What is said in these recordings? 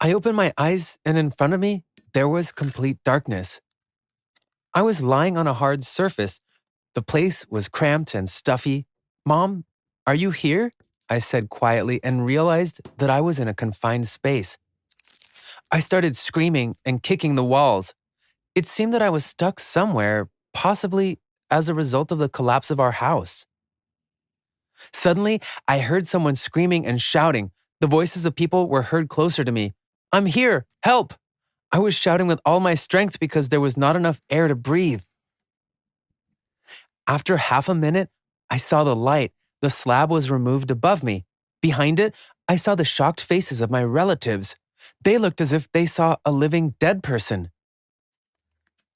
I opened my eyes, and in front of me, there was complete darkness. I was lying on a hard surface. The place was cramped and stuffy. Mom, are you here? I said quietly and realized that I was in a confined space. I started screaming and kicking the walls. It seemed that I was stuck somewhere, possibly as a result of the collapse of our house. Suddenly, I heard someone screaming and shouting. The voices of people were heard closer to me. I'm here! Help! I was shouting with all my strength because there was not enough air to breathe. After half a minute, I saw the light. The slab was removed above me. Behind it, I saw the shocked faces of my relatives. They looked as if they saw a living dead person.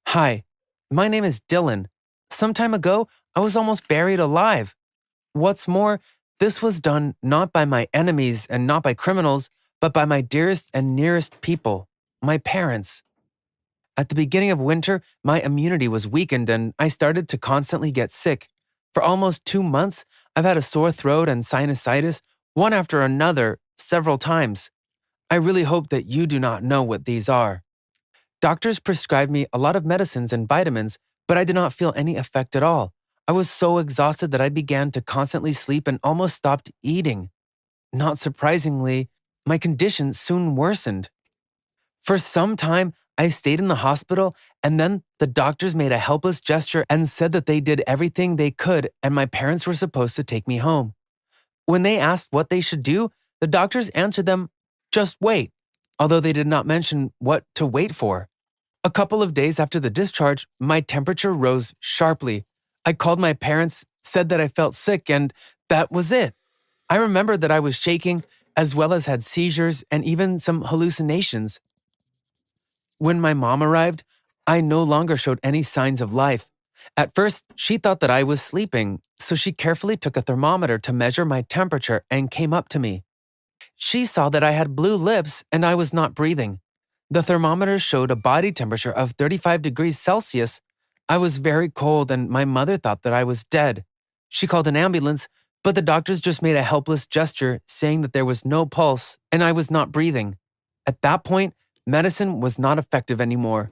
Hi, my name is Dylan. Some time ago, I was almost buried alive. What's more, this was done not by my enemies and not by criminals, but by my dearest and nearest people, my parents. At the beginning of winter, my immunity was weakened and I started to constantly get sick. For almost 2 months, I've had a sore throat and sinusitis, one after another, several times. I really hope that you do not know what these are. Doctors prescribed me a lot of medicines and vitamins, but I did not feel any effect at all. I was so exhausted that I began to constantly sleep and almost stopped eating. Not surprisingly, my condition soon worsened. For some time, I stayed in the hospital, and then the doctors made a helpless gesture and said that they did everything they could and my parents were supposed to take me home. When they asked what they should do, the doctors answered them, just wait, although they did not mention what to wait for. A couple of days after the discharge, my temperature rose sharply. I called my parents, said that I felt sick, and that was it. I remember that I was shaking, as well as had seizures and even some hallucinations. When my mom arrived, I no longer showed any signs of life. At first, she thought that I was sleeping, so she carefully took a thermometer to measure my temperature and came up to me. She saw that I had blue lips and I was not breathing. The thermometer showed a body temperature of 35 degrees Celsius. I was very cold and my mother thought that I was dead. She called an ambulance, but the doctors just made a helpless gesture saying that there was no pulse and I was not breathing. At that point, medicine was not effective anymore.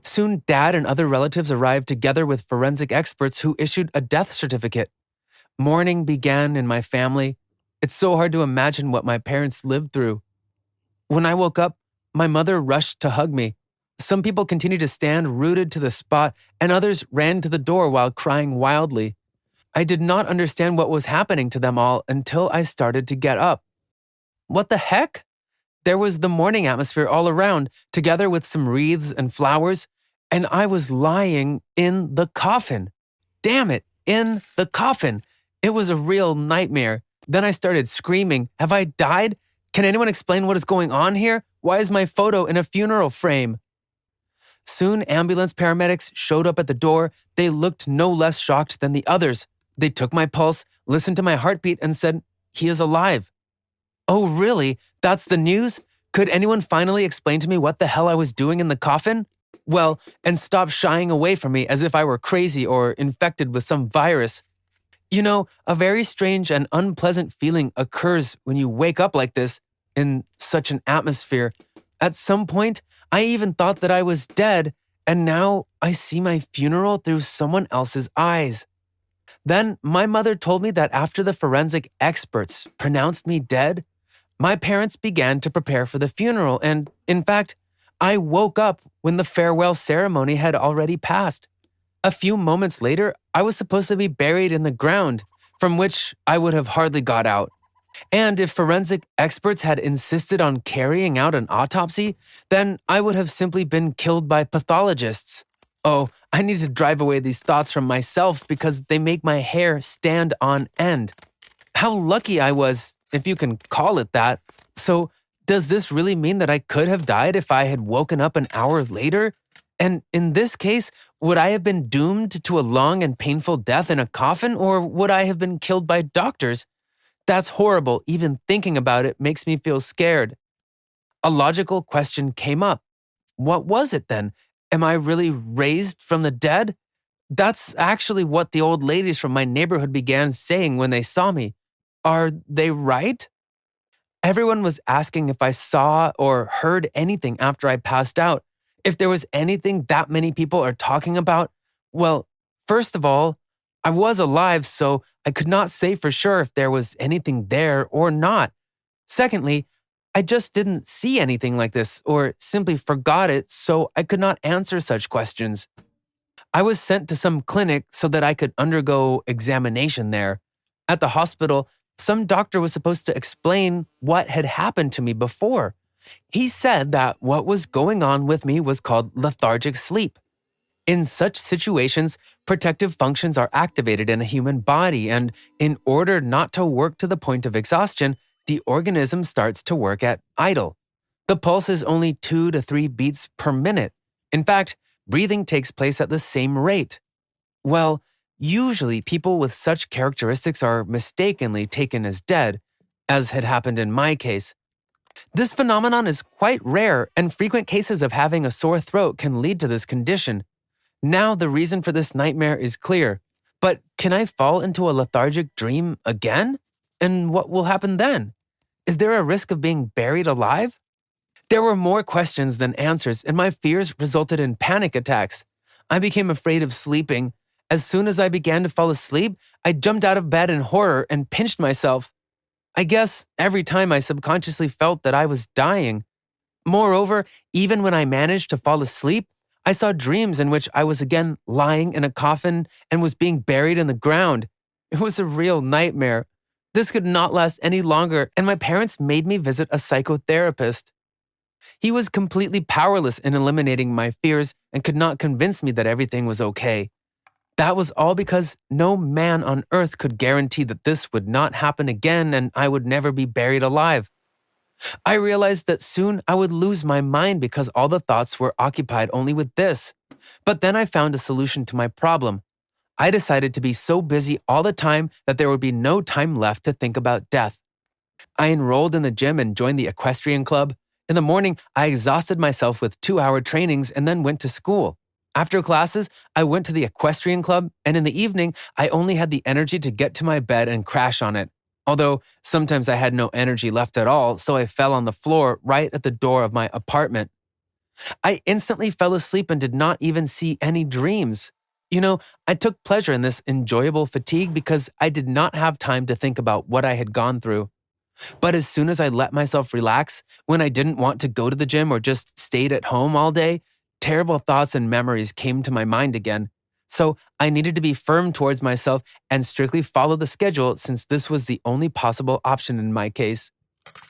Soon, Dad and other relatives arrived together with forensic experts who issued a death certificate. Mourning began in my family. It's so hard to imagine what my parents lived through. When I woke up, my mother rushed to hug me. Some people continued to stand rooted to the spot, and others ran to the door while crying wildly. I did not understand what was happening to them all until I started to get up. What the heck? There was the mourning atmosphere all around, together with some wreaths and flowers, and I was lying in the coffin. Damn it, in the coffin. It was a real nightmare. Then I started screaming, have I died? Can anyone explain what is going on here? Why is my photo in a funeral frame? Soon, ambulance paramedics showed up at the door. They looked no less shocked than the others. They took my pulse, listened to my heartbeat, and said, he is alive. Oh, really? That's the news? Could anyone finally explain to me what the hell I was doing in the coffin? Well, and stop shying away from me as if I were crazy or infected with some virus. You know, a very strange and unpleasant feeling occurs when you wake up like this, in such an atmosphere. At some point, I even thought that I was dead, and now I see my funeral through someone else's eyes. Then my mother told me that after the forensic experts pronounced me dead, my parents began to prepare for the funeral, and in fact, I woke up when the farewell ceremony had already passed. A few moments later, I was supposed to be buried in the ground, from which I would have hardly got out. And if forensic experts had insisted on carrying out an autopsy, then I would have simply been killed by pathologists. Oh, I need to drive away these thoughts from myself because they make my hair stand on end. How lucky I was, if you can call it that. So, does this really mean that I could have died if I had woken up an hour later? And in this case, would I have been doomed to a long and painful death in a coffin, or would I have been killed by doctors? That's horrible. Even thinking about it makes me feel scared. A logical question came up. What was it then? Am I really raised from the dead? That's actually what the old ladies from my neighborhood began saying when they saw me. Are they right? Everyone was asking if I saw or heard anything after I passed out, if there was anything that many people are talking about. Well, first of all, I was alive, so I could not say for sure if there was anything there or not. Secondly, I just didn't see anything like this or simply forgot it, so I could not answer such questions. I was sent to some clinic so that I could undergo examination there. At the hospital, some doctor was supposed to explain what had happened to me before. He said that what was going on with me was called lethargic sleep. In such situations, protective functions are activated in a human body, and in order not to work to the point of exhaustion, the organism starts to work at idle. The pulse is only 2 to 3 beats per minute. In fact, breathing takes place at the same rate. Well, usually people with such characteristics are mistakenly taken as dead, as had happened in my case. This phenomenon is quite rare, and frequent cases of having a sore throat can lead to this condition. Now the reason for this nightmare is clear. But can I fall into a lethargic dream again? And what will happen then? Is there a risk of being buried alive? There were more questions than answers, and my fears resulted in panic attacks. I became afraid of sleeping. As soon as I began to fall asleep, I jumped out of bed in horror and pinched myself. I guess every time I subconsciously felt that I was dying. Moreover, even when I managed to fall asleep, I saw dreams in which I was again lying in a coffin and was being buried in the ground. It was a real nightmare. This could not last any longer, and my parents made me visit a psychotherapist. He was completely powerless in eliminating my fears and could not convince me that everything was okay. That was all because no man on earth could guarantee that this would not happen again and I would never be buried alive. I realized that soon I would lose my mind because all the thoughts were occupied only with this. But then I found a solution to my problem. I decided to be so busy all the time that there would be no time left to think about death. I enrolled in the gym and joined the equestrian club. In the morning, I exhausted myself with 2-hour trainings and then went to school. After classes, I went to the equestrian club, and in the evening, I only had the energy to get to my bed and crash on it. Although sometimes I had no energy left at all, so I fell on the floor right at the door of my apartment. I instantly fell asleep and did not even see any dreams. I took pleasure in this enjoyable fatigue because I did not have time to think about what I had gone through. But as soon as I let myself relax, when I didn't want to go to the gym or just stayed at home all day, terrible thoughts and memories came to my mind again. So I needed to be firm towards myself and strictly follow the schedule since this was the only possible option in my case.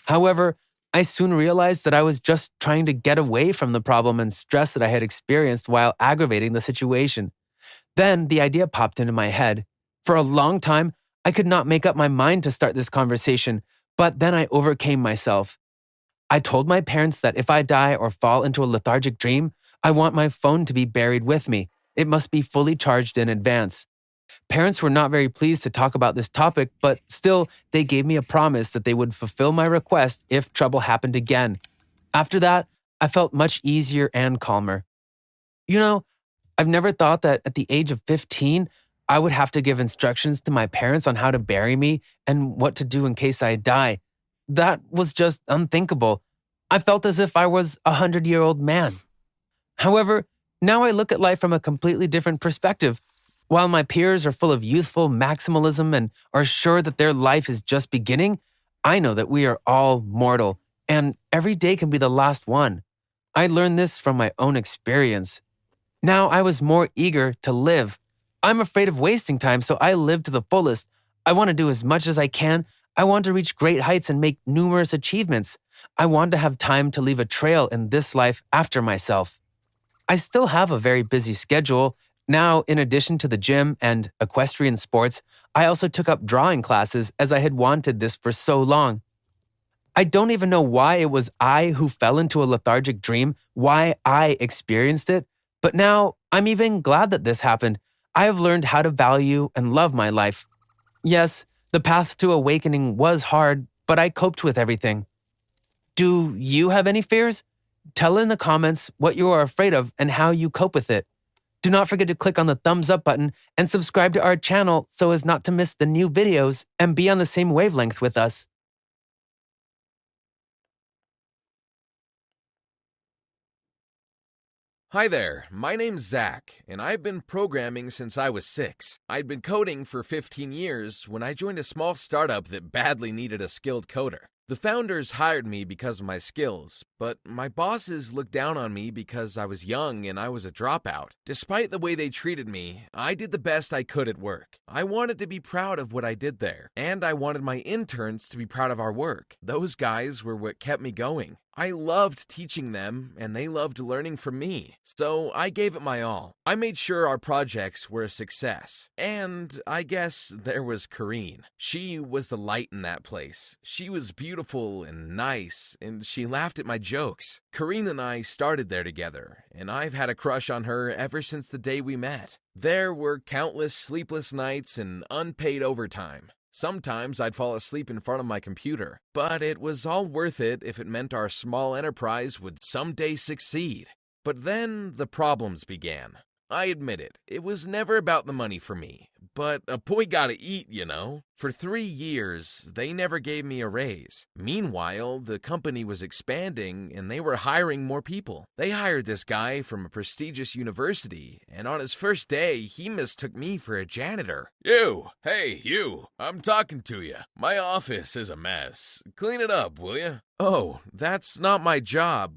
However, I soon realized that I was just trying to get away from the problem and stress that I had experienced while aggravating the situation. Then the idea popped into my head. For a long time, I could not make up my mind to start this conversation, but then I overcame myself. I told my parents that if I die or fall into a lethargic dream, I want my phone to be buried with me. It must be fully charged in advance. Parents were not very pleased to talk about this topic, but still, they gave me a promise that they would fulfill my request if trouble happened again. After that, I felt much easier and calmer. You know, I've never thought that at the age of 15, I would have to give instructions to my parents on how to bury me and what to do in case I die. That was just unthinkable. I felt as if I was a 100-year-old man. However, now I look at life from a completely different perspective. While my peers are full of youthful maximalism and are sure that their life is just beginning, I know that we are all mortal, and every day can be the last one. I learned this from my own experience. Now I was more eager to live. I'm afraid of wasting time, so I live to the fullest. I want to do as much as I can. I want to reach great heights and make numerous achievements. I want to have time to leave a trail in this life after myself. I still have a very busy schedule. Now, in addition to the gym and equestrian sports, I also took up drawing classes as I had wanted this for so long. I don't even know why it was I who fell into a lethargic dream, why I experienced it, but now I'm even glad that this happened. I have learned how to value and love my life. Yes, the path to awakening was hard, but I coped with everything. Do you have any fears? Tell in the comments what you are afraid of and how you cope with it. Do not forget to click on the thumbs up button and subscribe to our channel so as not to miss the new videos and be on the same wavelength with us. Hi there, my name's Zach, and I've been programming since I was 6. I'd been coding for 15 years when I joined a small startup that badly needed a skilled coder. The founders hired me because of my skills, but my bosses looked down on me because I was young and I was a dropout. Despite the way they treated me, I did the best I could at work. I wanted to be proud of what I did there, and I wanted my interns to be proud of our work. Those guys were what kept me going. I loved teaching them, and they loved learning from me, so I gave it my all. I made sure our projects were a success. And I guess there was Kareen. She was the light in that place. She was beautiful and nice, and she laughed at my jokes. Kareen and I started there together, and I've had a crush on her ever since the day we met. There were countless sleepless nights and unpaid overtime. Sometimes I'd fall asleep in front of my computer, but it was all worth it if it meant our small enterprise would someday succeed. But then the problems began. I admit it, it was never about the money for me, but a boy gotta eat, you know? For 3 years, they never gave me a raise. Meanwhile, the company was expanding and they were hiring more people. They hired this guy from a prestigious university, and on his first day, he mistook me for a janitor. Hey, you, I'm talking to you. My office is a mess. Clean it up, will you? Oh, that's not my job.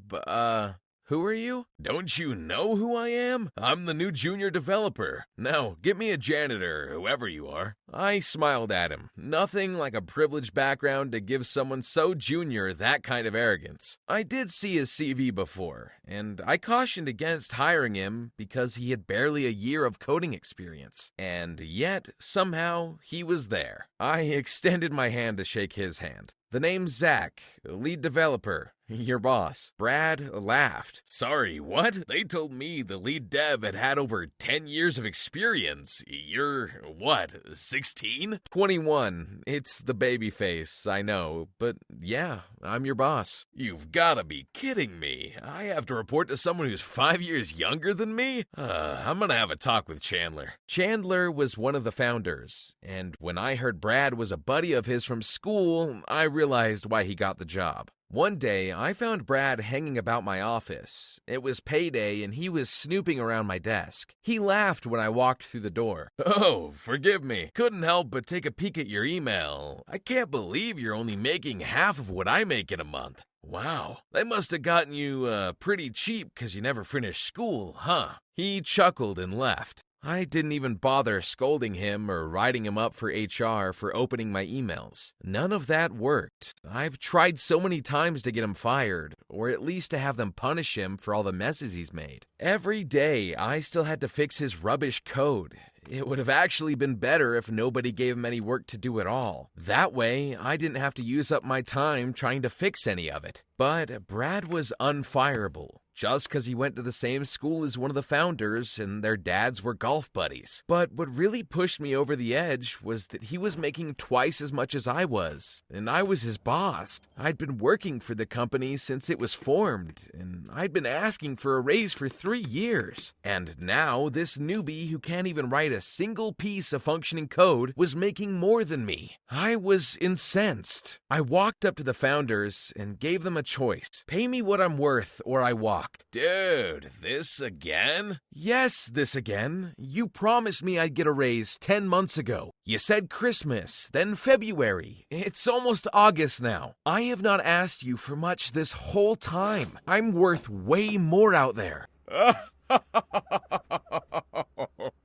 Who are you? Don't you know who I am? I'm the new junior developer. Now, get me a janitor, whoever you are. I smiled at him. Nothing like a privileged background to give someone so junior that kind of arrogance. I did see his CV before, and I cautioned against hiring him because he had barely a year of coding experience. And yet, somehow, he was there. I extended my hand to shake his hand. The name's Zach, lead developer, your boss. Brad laughed. Sorry, what? They told me the lead dev had over 10 years of experience. You're, what, 16? 21. It's the baby face, I know, but yeah, I'm your boss. You've gotta be kidding me. I have to report to someone who's 5 years younger than me? I'm gonna have a talk with Chandler. Chandler was one of the founders, and when I heard Brad was a buddy of his from school, I realized why he got the job. One day, I found Brad hanging about my office. It was payday, and he was snooping around my desk. He laughed when I walked through the door. Oh, forgive me. Couldn't help but take a peek at your email. I can't believe you're only making half of what I make in a month. Wow, they must have gotten you pretty cheap because you never finished school, huh? He chuckled and left. I didn't even bother scolding him or writing him up for HR for opening my emails. None of that worked. I've tried so many times to get him fired, or at least to have them punish him for all the messes he's made. Every day, I still had to fix his rubbish code. It would have actually been better if nobody gave him any work to do at all. That way, I didn't have to use up my time trying to fix any of it. But Brad was unfireable. Just because he went to the same school as one of the founders and their dads were golf buddies. But what really pushed me over the edge was that he was making twice as much as I was, and I was his boss. I'd been working for the company since it was formed, and I'd been asking for a raise for 3 years. And now this newbie who can't even write a single piece of functioning code was making more than me. I was incensed. I walked up to the founders and gave them a choice. Pay me what I'm worth or I walk. Dude, this again? Yes, this again. You promised me I'd get a raise 10 months ago. You said Christmas, then February. It's almost August now. I have not asked you for much this whole time. I'm worth way more out there.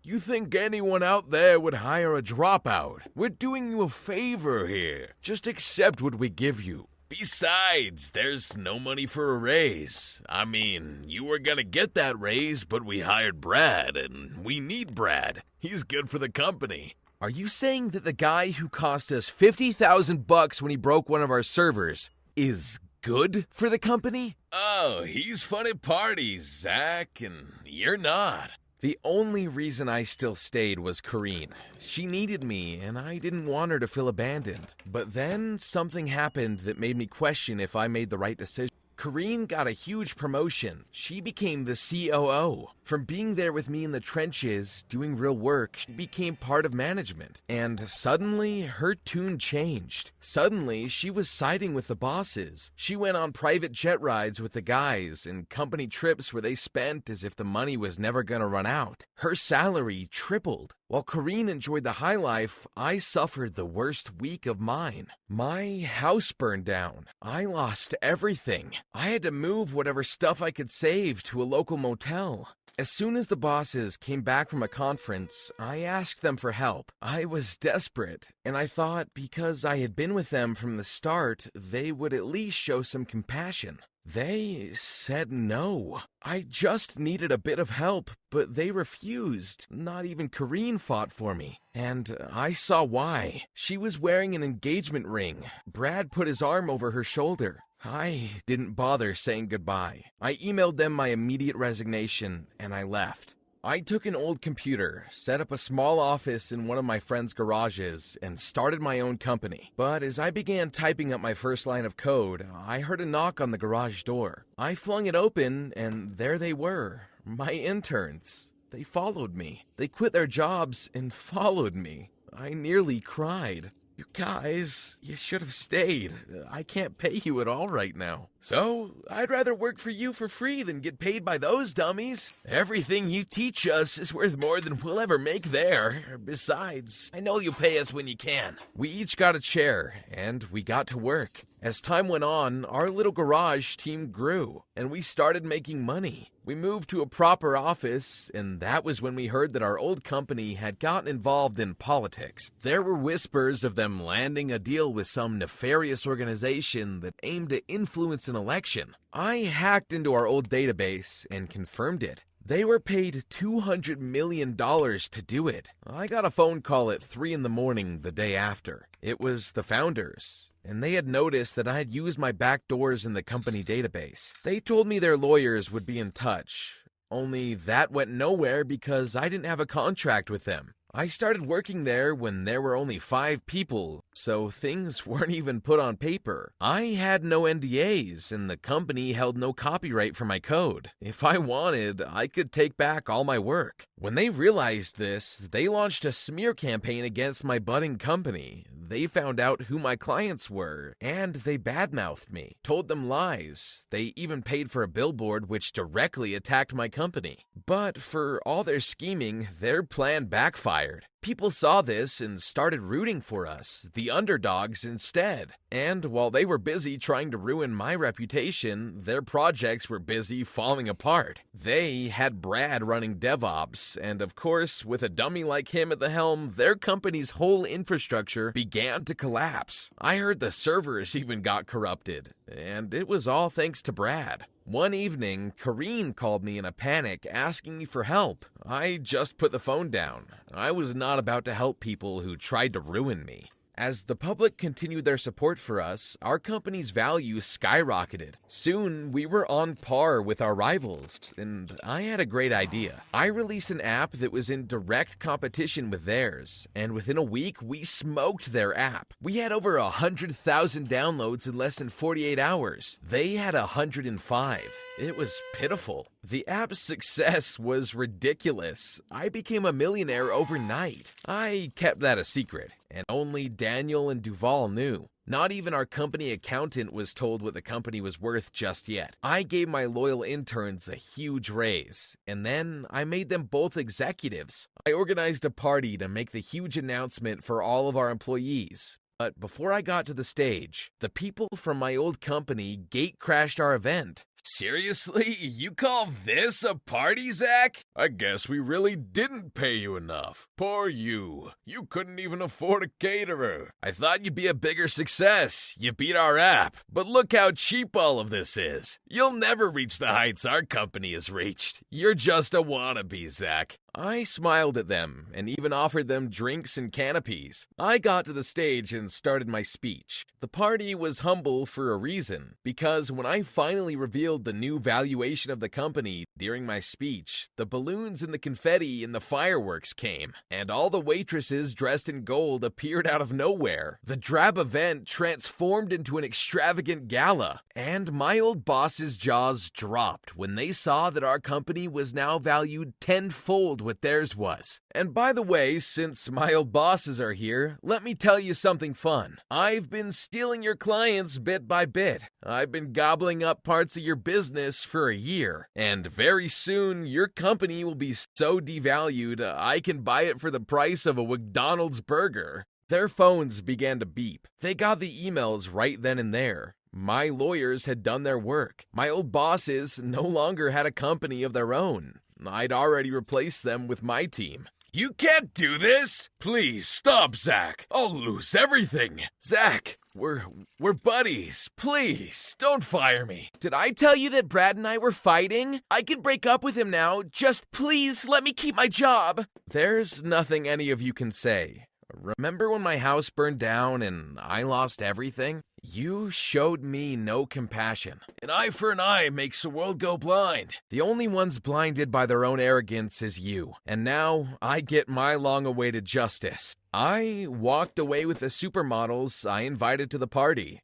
You think anyone out there would hire a dropout? We're doing you a favor here. Just accept what we give you. Besides, there's no money for a raise. I mean, you were gonna get that raise, but we hired Brad, and we need Brad. He's good for the company. Are you saying that the guy who cost us $50,000 when he broke one of our servers is good for the company? Oh, he's fun at parties, Zach, and you're not. The only reason I still stayed was Kareen. She needed me, and I didn't want her to feel abandoned. But then something happened that made me question if I made the right decision. Kareen got a huge promotion. She became the COO. From being there with me in the trenches, doing real work, she became part of management. And suddenly, her tune changed. Suddenly, she was siding with the bosses. She went on private jet rides with the guys and company trips where they spent as if the money was never gonna run out. Her salary tripled. While Kareen enjoyed the high life, I suffered the worst week of mine. My house burned down. I lost everything. I had to move whatever stuff I could save to a local motel. As soon as the bosses came back from a conference, I asked them for help. I was desperate, and I thought because I had been with them from the start, they would at least show some compassion. They said no. I just needed a bit of help, but they refused. Not even Kareen fought for me. And I saw why. She was wearing an engagement ring. Brad put his arm over her shoulder. I didn't bother saying goodbye. I emailed them my immediate resignation, and I left. I took an old computer, set up a small office in one of my friend's garages, and started my own company. But as I began typing up my first line of code, I heard a knock on the garage door. I flung it open, and there they were, my interns. They followed me. They quit their jobs and followed me. I nearly cried. You guys, you should have stayed. I can't pay you at all right now. So, I'd rather work for you for free than get paid by those dummies. Everything you teach us is worth more than we'll ever make there. Besides, I know you'll pay us when you can. We each got a chair, and we got to work. As time went on, our little garage team grew, and we started making money. We moved to a proper office, and that was when we heard that our old company had gotten involved in politics. There were whispers of them landing a deal with some nefarious organization that aimed to influence an election. I hacked into our old database and confirmed it. They were paid $200 million to do it. I got a phone call at 3 in the morning the day after. It was the founders, and they had noticed that I had used my back doors in the company database. They told me their lawyers would be in touch, only that went nowhere because I didn't have a contract with them. I started working there when there were only 5 people, so things weren't even put on paper. I had no NDAs, and the company held no copyright for my code. If I wanted, I could take back all my work. When they realized this, they launched a smear campaign against my budding company. They found out who my clients were, and they badmouthed me, told them lies. They even paid for a billboard which directly attacked my company. But for all their scheming, their plan backfired. People saw this and started rooting for us, the underdogs, instead. And while they were busy trying to ruin my reputation, their projects were busy falling apart. They had Brad running DevOps, and of course, with a dummy like him at the helm, their company's whole infrastructure began to collapse. I heard the servers even got corrupted, and it was all thanks to Brad. One evening, Kareen called me in a panic asking me for help. I just put the phone down. I was not about to help people who tried to ruin me. As the public continued their support for us, our company's value skyrocketed. Soon, we were on par with our rivals, and I had a great idea. I released an app that was in direct competition with theirs, and within a week, we smoked their app. We had over 100,000 downloads in less than 48 hours. They had 105. It was pitiful. The app's success was ridiculous. I became a millionaire overnight. I kept that a secret, and only Daniel and Duval knew. Not even our company accountant was told what the company was worth just yet. I gave my loyal interns a huge raise, and then I made them both executives. I organized a party to make the huge announcement for all of our employees. But before I got to the stage, the people from my old company gate-crashed our event. Seriously? You call this a party, Zach? I guess we really didn't pay you enough. Poor you. You couldn't even afford a caterer. I thought you'd be a bigger success. You beat our app. But look how cheap all of this is. You'll never reach the heights our company has reached. You're just a wannabe, Zach. I smiled at them and even offered them drinks and canopies. I got to the stage and started my speech. The party was humble for a reason, because when I finally revealed revealed the new valuation of the company during my speech, the balloons and the confetti and the fireworks came, and all the waitresses dressed in gold appeared out of nowhere. The drab event transformed into an extravagant gala, and my old boss's jaws dropped when they saw that our company was now valued tenfold what theirs was. And by the way, since my old bosses are here, let me tell you something fun. I've been stealing your clients bit by bit. I've been gobbling up parts of your business for a year, and very soon your company will be so devalued I can buy it for the price of a McDonald's burger. Their phones began to beep. They got the emails right then and there. My lawyers had done their work. My old bosses no longer had a company of their own. I'd already replaced them with my team. You can't do this! Please, stop, Zach! I'll lose everything! Zach, we're buddies. Please, don't fire me. Did I tell you that Brad and I were fighting? I can break up with him now. Just please let me keep my job. There's nothing any of you can say. Remember when my house burned down and I lost everything? You showed me no compassion. An eye for an eye makes the world go blind. The only ones blinded by their own arrogance is you. And now I get my long-awaited justice. I walked away with the supermodels I invited to the party.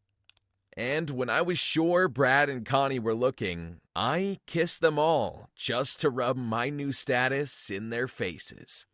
And when I was sure Brad and Connie were looking, I kissed them all just to rub my new status in their faces.